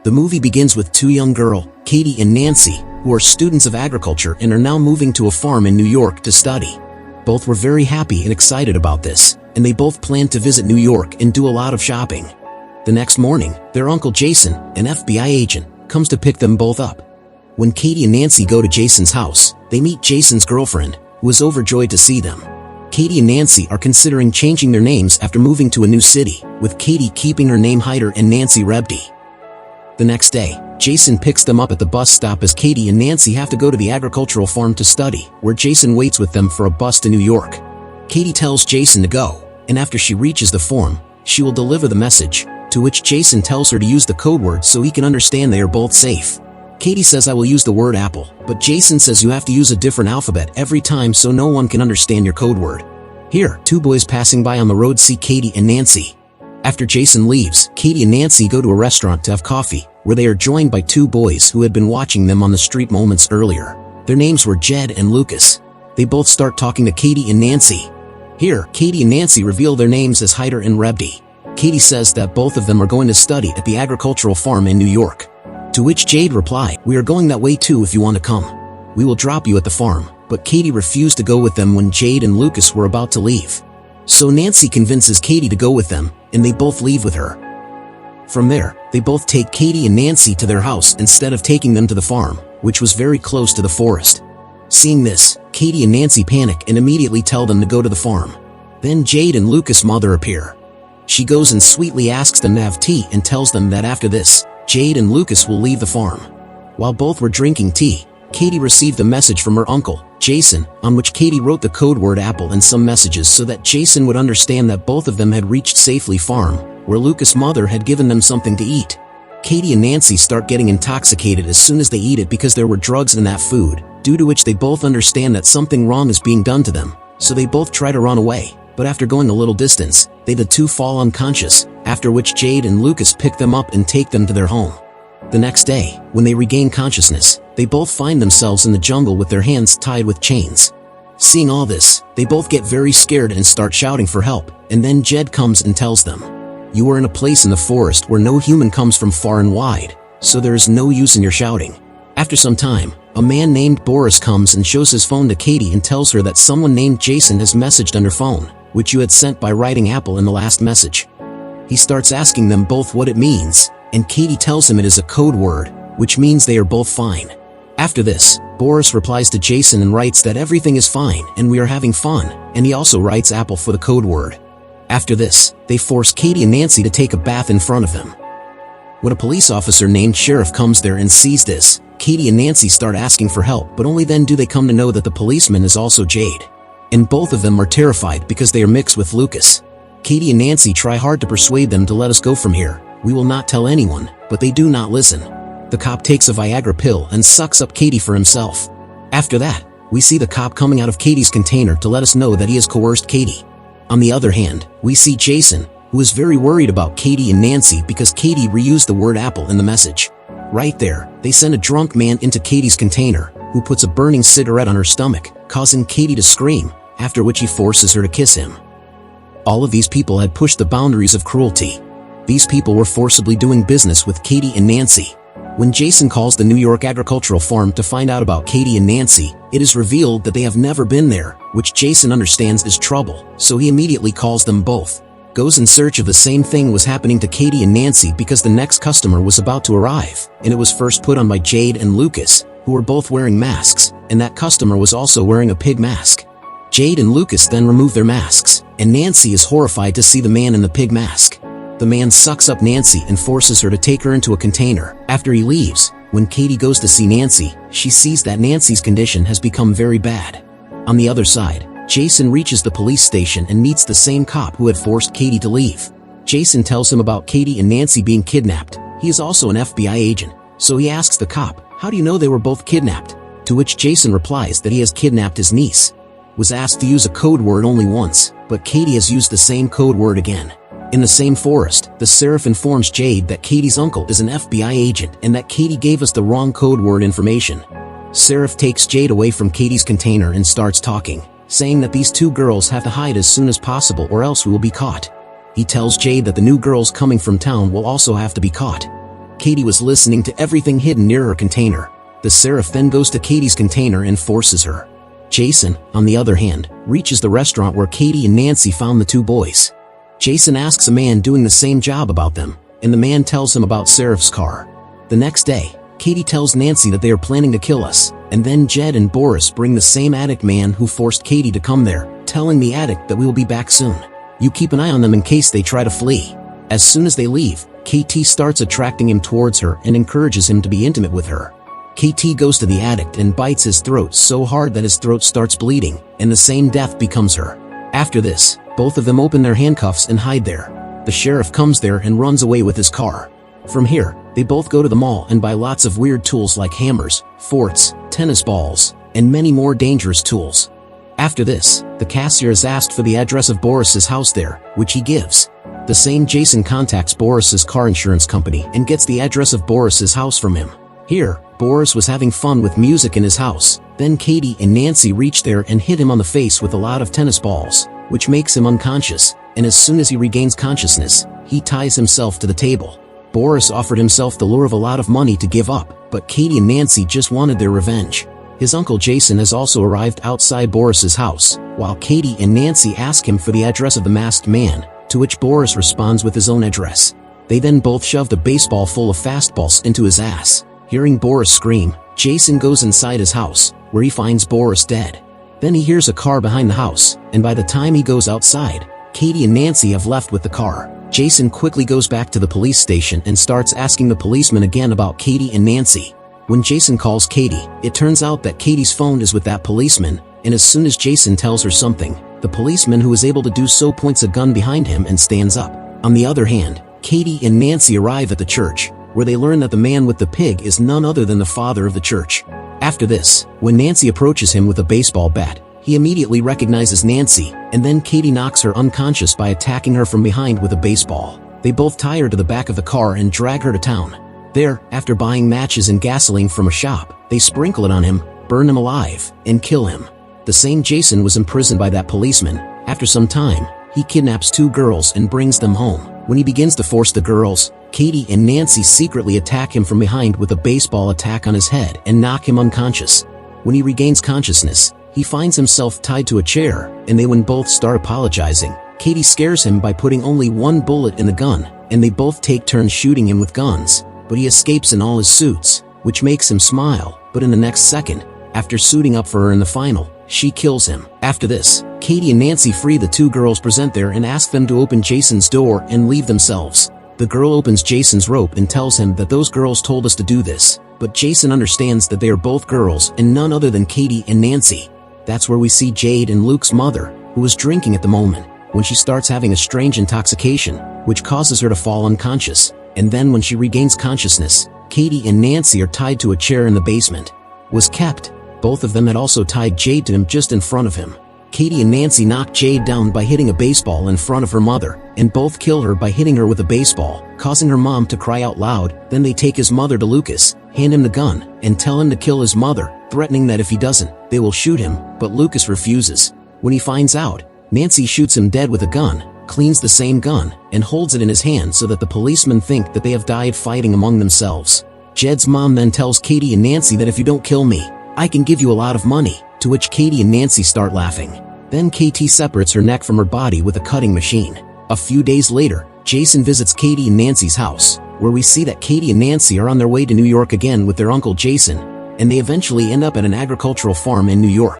The movie begins with two young girls, Katie and Nancy, who are students of agriculture and are now moving to a farm in New York to study. Both were very happy and excited about this, and they both planned to visit New York and do a lot of shopping. The next morning, their uncle Jason, an FBI agent, comes to pick them both up. When Katie and Nancy go to Jason's house, they meet Jason's girlfriend, who is overjoyed to see them. Katie and Nancy are considering changing their names after moving to a new city, with Katie keeping her name Hyder and Nancy Rebdy. The next day, Jason picks them up at the bus stop as Katie and Nancy have to go to the agricultural farm to study, where Jason waits with them for a bus to New York. Katie tells Jason to go, and after she reaches the farm, she will deliver the message, to which Jason tells her to use the code word so he can understand they are both safe. Katie says I will use the word apple, but Jason says you have to use a different alphabet every time so no one can understand your code word. Here, two boys passing by on the road see Katie and Nancy. After Jason leaves, Katie and Nancy go to a restaurant to have coffee, where they are joined by two boys who had been watching them on the street moments earlier. Their names were Jed and Lucas. They both start talking to Katie and Nancy. Here, Katie and Nancy reveal their names as Hyder and Rebdy. Katie says that both of them are going to study at the agricultural farm in New York. To which Jade replied, "We are going that way too if you want to come. We will drop you at the farm," but Katie refused to go with them when Jade and Lucas were about to leave. So Nancy convinces Katie to go with them, and they both leave with her. From there, they both take Katie and Nancy to their house instead of taking them to the farm, which was very close to the forest. Seeing this, Katie and Nancy panic and immediately tell them to go to the farm. Then Jade and Lucas' mother appear. She goes and sweetly asks them to have tea and tells them that after this, Jade and Lucas will leave the farm. While both were drinking tea, Katie received a message from her uncle, Jason, on which Katie wrote the code word apple and some messages so that Jason would understand that both of them had reached safely farm, where Lucas' mother had given them something to eat. Katie and Nancy start getting intoxicated as soon as they eat it because there were drugs in that food, due to which they both understand that something wrong is being done to them, so they both try to run away, but after going a little distance, they the two fall unconscious, after which Jade and Lucas pick them up and take them to their home. The next day, when they regain consciousness, they both find themselves in the jungle with their hands tied with chains. Seeing all this, they both get very scared and start shouting for help, and then Jed comes and tells them, "You are in a place in the forest where no human comes from far and wide, so there is no use in your shouting." After some time, a man named Boris comes and shows his phone to Katie and tells her that someone named Jason has messaged on her phone, which you had sent by writing apple in the last message. He starts asking them both what it means, and Katie tells him it is a code word, which means they are both fine. After this, Boris replies to Jason and writes that everything is fine and we are having fun, and he also writes apple for the code word. After this, they force Katie and Nancy to take a bath in front of them. When a police officer named Sheriff comes there and sees this, Katie and Nancy start asking for help, but only then do they come to know that the policeman is also Jade. And both of them are terrified because they are mixed with Lucas. Katie and Nancy try hard to persuade them to let us go from here. We will not tell anyone, but they do not listen. The cop takes a Viagra pill and sucks up Katie for himself. After that, we see the cop coming out of Katie's container to let us know that he has coerced Katie. On the other hand, we see Jason, who is very worried about Katie and Nancy because Katie reused the word apple in the message. Right there, they send a drunk man into Katie's container, who puts a burning cigarette on her stomach, causing Katie to scream, after which he forces her to kiss him. All of these people had pushed the boundaries of cruelty. These people were forcibly doing business with Katie and Nancy. When Jason calls the New York agricultural farm to find out about Katie and Nancy, it is revealed that they have never been there, which Jason understands is trouble, so he immediately calls them both. Goes in search of the same thing was happening to Katie and Nancy because the next customer was about to arrive, and it was first put on by Jade and Lucas, who were both wearing masks, and that customer was also wearing a pig mask. Jade and Lucas then remove their masks, and Nancy is horrified to see the man in the pig mask. The man sucks up Nancy and forces her to take her into a container. After he leaves, when Katie goes to see Nancy, she sees that Nancy's condition has become very bad. On the other side, Jason reaches the police station and meets the same cop who had forced Katie to leave. Jason tells him about Katie and Nancy being kidnapped. He is also an FBI agent, so he asks the cop, "How do you know they were both kidnapped?" To which Jason replies that he has kidnapped his niece. Was asked to use a code word only once, but Katie has used the same code word again. In the same forest, the sheriff informs Jade that Katie's uncle is an FBI agent and that Katie gave us the wrong code word information. Sheriff takes Jade away from Katie's container and starts talking, saying that these two girls have to hide as soon as possible or else we will be caught. He tells Jade that the new girls coming from town will also have to be caught. Katie was listening to everything hidden near her container. The sheriff then goes to Katie's container and forces her. Jason, on the other hand, reaches the restaurant where Katie and Nancy found the two boys. Jason asks a man doing the same job about them, and the man tells him about Sheriff's car. The next day, Katie tells Nancy that they are planning to kill us, and then Jed and Boris bring the same addict man who forced Katie to come there, telling the addict that we will be back soon. You keep an eye on them in case they try to flee. As soon as they leave, KT starts attracting him towards her and encourages him to be intimate with her. KT goes to the addict and bites his throat so hard that his throat starts bleeding, and the same death becomes her. After this, both of them open their handcuffs and hide there. The sheriff comes there and runs away with his car. From here, they both go to the mall and buy lots of weird tools like hammers, forks, tennis balls, and many more dangerous tools. After this, the cashier is asked for the address of Boris's house there, which he gives. The same Jason contacts Boris's car insurance company and gets the address of Boris's house from him. Here, Boris was having fun with music in his house. Then Katie and Nancy reach there and hit him on the face with a lot of tennis balls, which makes him unconscious, and as soon as he regains consciousness, he ties himself to the table. Boris offered himself the lure of a lot of money to give up, but Katie and Nancy just wanted their revenge. His uncle Jason has also arrived outside Boris's house, while Katie and Nancy ask him for the address of the masked man, to which Boris responds with his own address. They then both shoved a baseball full of fastballs into his ass. Hearing Boris scream, Jason goes inside his house, where he finds Boris dead. Then he hears a car behind the house, and by the time he goes outside, Katie and Nancy have left with the car. Jason quickly goes back to the police station and starts asking the policeman again about Katie and Nancy. When Jason calls Katie, it turns out that Katie's phone is with that policeman, and as soon as Jason tells her something, the policeman who is able to do so points a gun behind him and stands up. On the other hand, Katie and Nancy arrive at the church, where they learn that the man with the pig is none other than the father of the church. After this, when Nancy approaches him with a baseball bat, he immediately recognizes Nancy, and then Katie knocks her unconscious by attacking her from behind with a baseball. They both tie her to the back of the car and drag her to town. There, after buying matches and gasoline from a shop, they sprinkle it on him, burn him alive, and kill him. The same Jason was imprisoned by that policeman. After some time, he kidnaps two girls and brings them home. When he begins to force the girls, Katie and Nancy secretly attack him from behind with a baseball attack on his head and knock him unconscious. When he regains consciousness, he finds himself tied to a chair, and when both start apologizing, Katie scares him by putting only one bullet in the gun, and they both take turns shooting him with guns, but he escapes in all his suits, which makes him smile, but in the next second, after suiting up for her in the final, she kills him. After this, Katie and Nancy free the two girls present there and ask them to open Jason's door and leave themselves. The girl opens Jason's rope and tells him that those girls told us to do this, but Jason understands that they are both girls and none other than Katie and Nancy. That's where we see Jade and Luke's mother, who is drinking at the moment, when she starts having a strange intoxication, which causes her to fall unconscious, and then when she regains consciousness, Katie and Nancy are tied to a chair in the basement. Was kept. Both of them had also tied Jade to him just in front of him. Katie and Nancy knock Jade down by hitting a baseball in front of her mother, and both kill her by hitting her with a baseball, causing her mom to cry out loud. Then they take his mother to Lucas, hand him the gun, and tell him to kill his mother, threatening that if he doesn't, they will shoot him, but Lucas refuses. When he finds out, Nancy shoots him dead with a gun, cleans the same gun, and holds it in his hand so that the policemen think that they have died fighting among themselves. Jed's mom then tells Katie and Nancy that if you don't kill me, I can give you a lot of money, to which Katie and Nancy start laughing. Then KT separates her neck from her body with a cutting machine. A few days later, Jason visits Katie and Nancy's house, where we see that Katie and Nancy are on their way to New York again with their uncle Jason, and they eventually end up at an agricultural farm in New York.